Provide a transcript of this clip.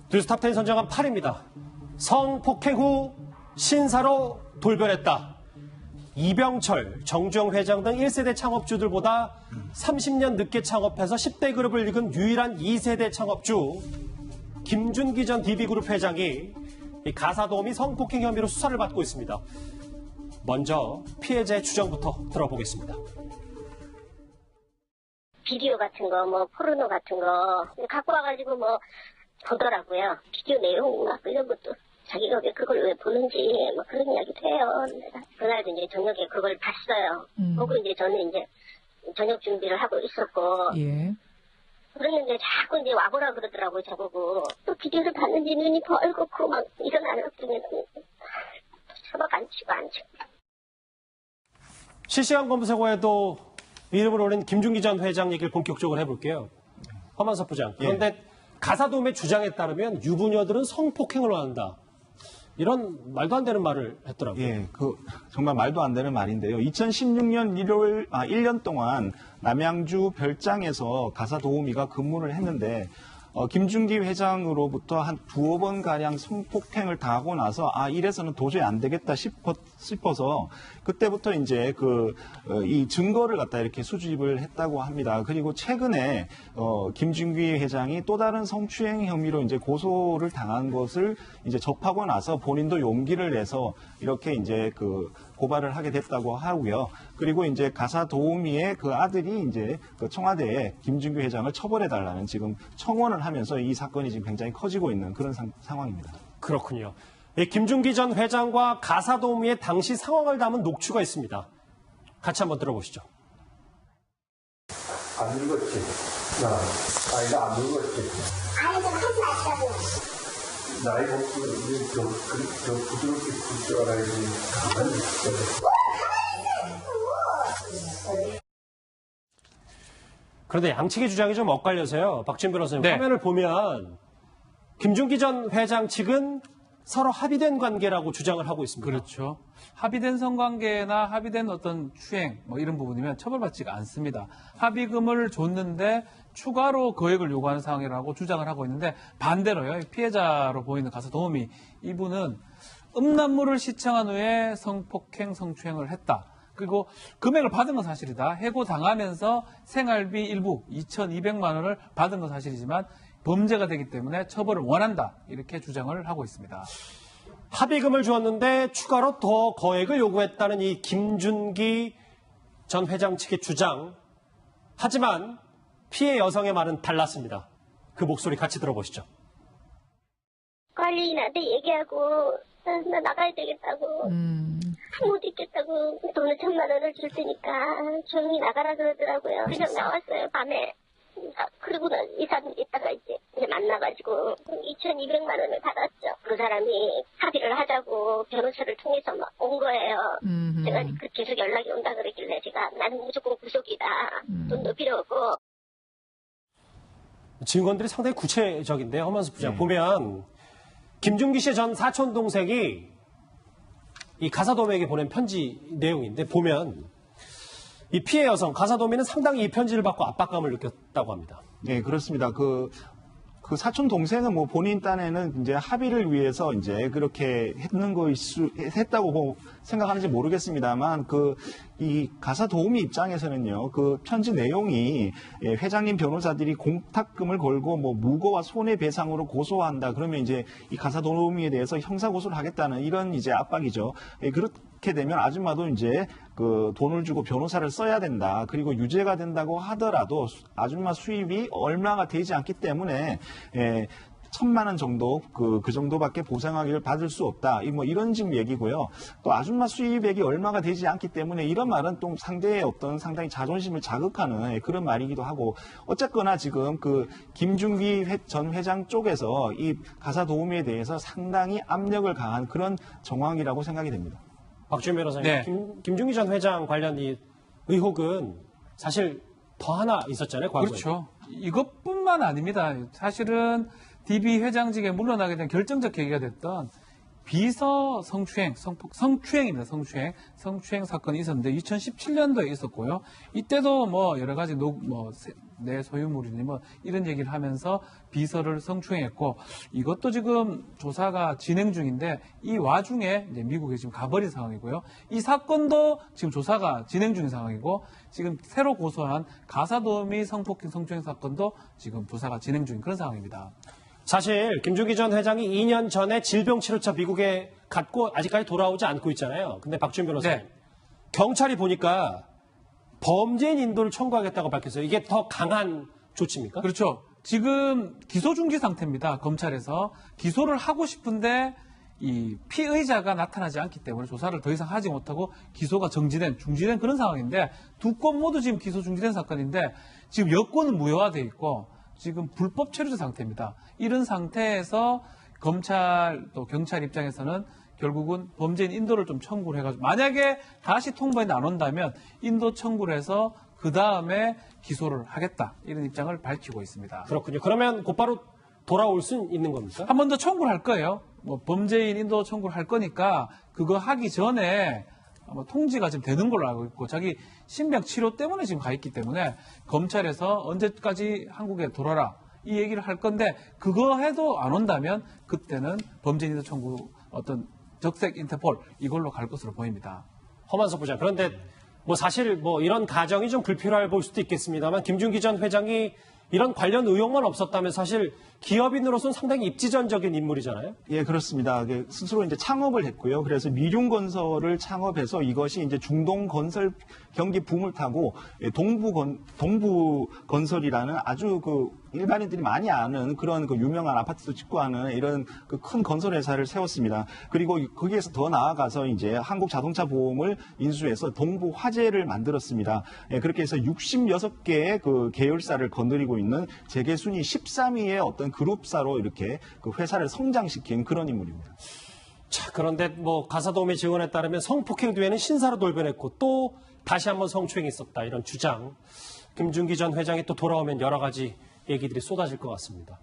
뉴스탑10 선정한 8입니다. 성폭행 후 신사로 돌변했다. 이병철, 정주영 회장 등 1세대 창업주들보다 30년 늦게 창업해서 10대 그룹을 이끈 유일한 2세대 창업주 김준기 전 DB그룹 회장이 가사도우미 성폭행 혐의로 수사를 받고 있습니다. 먼저 피해자의 주장부터 들어보겠습니다. 비디오 같은 거, 뭐 포르노 같은 거 갖고 와가지고 뭐 보더라고요. 비디오 내용 막 이런 것도 자기가 왜 그걸 왜 보는지 뭐 그런 이야기도 해요. 그날도 이제 저녁에 그걸 봤어요. 보고 이제 저는 이제 저녁 준비를 하고 있었고. 예. 그랬는데 자꾸 이제 와보라 그러더라고요, 저보고. 또 비디오를 봤는지 눈이 벌겋고 막 일어나는 중에 서박 안 치고. 실시간 검색어에도 이름을 올린 김준기 전 회장 얘기를 본격적으로 해볼게요. 허만섭 부장. 그런데 가사도우미의 주장에 따르면 유부녀들은 성폭행을 원한다. 이런 말도 안 되는 말을 했더라고요. 예, 정말 말도 안 되는 말인데요. 2016년 1년 동안 남양주 별장에서 가사도우미가 근무를 했는데, 김준기 회장으로부터 한 두어 번 가량 성폭행을 당하고 나서 이래서는 도저히 안 되겠다 싶어서 그때부터 이제 이 증거를 갖다 이렇게 수집을 했다고 합니다. 그리고 최근에 김준기 회장이 또 다른 성추행 혐의로 이제 고소를 당한 것을 이제 접하고 나서 본인도 용기를 내서 이렇게 이제 고발을 하게 됐다고 하고요. 그리고 이제 가사도우미의 그 아들이 이제 청와대에 김준기 회장을 처벌해달라는 지금 청원을 하면서 이 사건이 지금 굉장히 커지고 있는 그런 상황입니다. 그렇군요. 김준기 전 회장과 가사도우미의 당시 상황을 담은 녹취가 있습니다. 같이 한번 들어보시죠. 안 늙었지? 아이가 안 늙었지? 아니, 좀 하지 말자고. 나이 먹고 저 부드럽게 굴 줄 알아야지. 가만히 있어. 그런데 양측의 주장이 좀 엇갈려서요. 박지훈 변호사님, 네. 화면을 보면 김준기 전 회장 측은 서로 합의된 관계라고 주장을 하고 있습니다. 그렇죠. 합의된 성관계나 합의된 어떤 추행 뭐 이런 부분이면 처벌받지가 않습니다. 합의금을 줬는데 추가로 거액을 요구하는 상황이라고 주장을 하고 있는데 반대로요. 피해자로 보이는 가사도우미 이분은 음란물을 시청한 후에 성폭행, 성추행을 했다. 그리고 금액을 받은 건 사실이다. 해고당하면서 생활비 일부 2,200만 원을 받은 건 사실이지만 범죄가 되기 때문에 처벌을 원한다. 이렇게 주장을 하고 있습니다. 합의금을 주었는데 추가로 더 거액을 요구했다는 이 김준기 전 회장 측의 주장. 하지만 피해 여성의 말은 달랐습니다. 그 목소리 같이 들어보시죠. 관리인한테 얘기하고 나 나가야 되겠다고. 못 있겠다고. 돈을 1,000만 원을 줄 테니까 조용히 나가라 그러더라고요. 그냥 나왔어요, 밤에. 그리고 2, 3일 있다가 이제 만나가지고 2,200만 원을 받았죠. 그 사람이 합의를 하자고 변호사를 통해서 막 온 거예요. 제가 계속 연락이 온다 그러길래 제가 나는 무조건 구속이다. 돈도 필요 없고. 증거들이 상당히 구체적인데요. 허만수 부장. 보면 김준기 씨의 전 사촌 동생이 이 가사도우미에게 보낸 편지 내용인데 보면 이 피해 여성 가사도우미는 상당히 이 편지를 받고 압박감을 느꼈다고 합니다. 네, 그렇습니다. 그 사촌 동생은 뭐 본인 딴에는 이제 합의를 위해서 이제 그렇게 했다고 생각하는지 모르겠습니다만 이 가사 도우미 입장에서는요, 그 편지 내용이 회장님 변호사들이 공탁금을 걸고 뭐 무고와 손해배상으로 고소한다. 그러면 이제 이 가사 도우미에 대해서 형사 고소를 하겠다는 이런 이제 압박이죠. 그렇게 되면 아줌마도 이제 그 돈을 주고 변호사를 써야 된다. 그리고 유죄가 된다고 하더라도 아줌마 수입이 얼마가 되지 않기 때문에 1,000만 원 정도 그 정도밖에 보상하기를 받을 수 없다. 뭐 이런 지금 얘기고요. 또 아줌마 수입액이 얼마가 되지 않기 때문에 이런 말은 또 상대의 어떤 상당히 자존심을 자극하는 그런 말이기도 하고 어쨌거나 지금 그 김준기 전 회장 쪽에서 이 가사 도우미에 대해서 상당히 압력을 가한 그런 정황이라고 생각이 됩니다. 박주현 변호사님, 네. 김준기 전 회장 관련 이 의혹은 사실 더 하나 있었잖아요, 과거에. 그렇죠. 이것뿐만 아닙니다. 사실은 DB 회장직에 물러나게 된 결정적 계기가 됐던 비서 성추행, 성추행입니다. 성추행 사건이 있었는데 2017년도에 있었고요. 이때도 뭐 여러 가지 내 소유물이니 뭐 이런 얘기를 하면서 비서를 성추행했고, 이것도 지금 조사가 진행 중인데 이 와중에 이제 미국에 지금 가버린 상황이고요. 이 사건도 지금 조사가 진행 중인 상황이고, 지금 새로 고소한 가사도우미 성폭행 성추행 사건도 지금 조사가 진행 중인 그런 상황입니다. 사실 김준기 전 회장이 2년 전에 질병치료차 미국에 갔고 아직까지 돌아오지 않고 있잖아요. 근데 박주현 변호사님, 네. 경찰이 보니까 범죄인 인도를 청구하겠다고 밝혔어요. 이게 더 강한 조치입니까? 그렇죠. 지금 기소 중지 상태입니다. 검찰에서 기소를 하고 싶은데 이 피의자가 나타나지 않기 때문에 조사를 더 이상 하지 못하고 기소가 중지된 그런 상황인데, 두 건 모두 지금 기소 중지된 사건인데 지금 여권은 무효화돼 있고 지금 불법 체류자 상태입니다. 이런 상태에서 검찰 또 경찰 입장에서는 결국은 범죄인 인도를 좀 청구를 해가지고, 만약에 다시 통보에 안 온다면 인도 청구를 해서 그 다음에 기소를 하겠다, 이런 입장을 밝히고 있습니다. 그렇군요. 그러면 곧바로 돌아올 수 있는 겁니까? 한 번 더 청구를 할 거예요. 뭐 범죄인 인도 청구를 할 거니까 그거 하기 전에 아마 통지가 지금 되는 걸로 알고 있고, 자기 신병 치료 때문에 지금 가 있기 때문에 검찰에서 언제까지 한국에 돌아라 이 얘기를 할 건데, 그거 해도 안 온다면 그때는 범죄인 인도 청구 어떤 적색 인터폴 이걸로 갈 것으로 보입니다. 허만석 부장. 그런데 뭐 사실 뭐 이런 가정이 좀 불필요할 볼 수도 있겠습니다만, 김준기 전 회장이 이런 관련 의혹만 없었다면 사실 기업인으로서는 상당히 입지전적인 인물이잖아요. 예, 그렇습니다. 스스로 이제 창업을 했고요. 그래서 미륜건설을 창업해서 이것이 이제 중동건설 경기 붐을 타고 동부건설이라는 아주 일반인들이 많이 아는 그런 유명한 아파트도 짓고 하는 이런 큰 건설 회사를 세웠습니다. 그리고 거기에서 더 나아가서 이제 한국자동차보험을 인수해서 동부화재를 만들었습니다. 예, 그렇게 해서 66개의 계열사를 거느리고 있는 재계 순위 13위의 어떤 그룹사로 이렇게 회사를 성장시킨 그런 인물입니다. 자, 그런데 뭐 가사도우미 증언에 따르면 성폭행 뒤에는 신사로 돌변했고 또 다시 한번 성추행이 있었다, 이런 주장. 김준기 전 회장이 또 돌아오면 여러 가지 얘기들이 쏟아질 것 같습니다.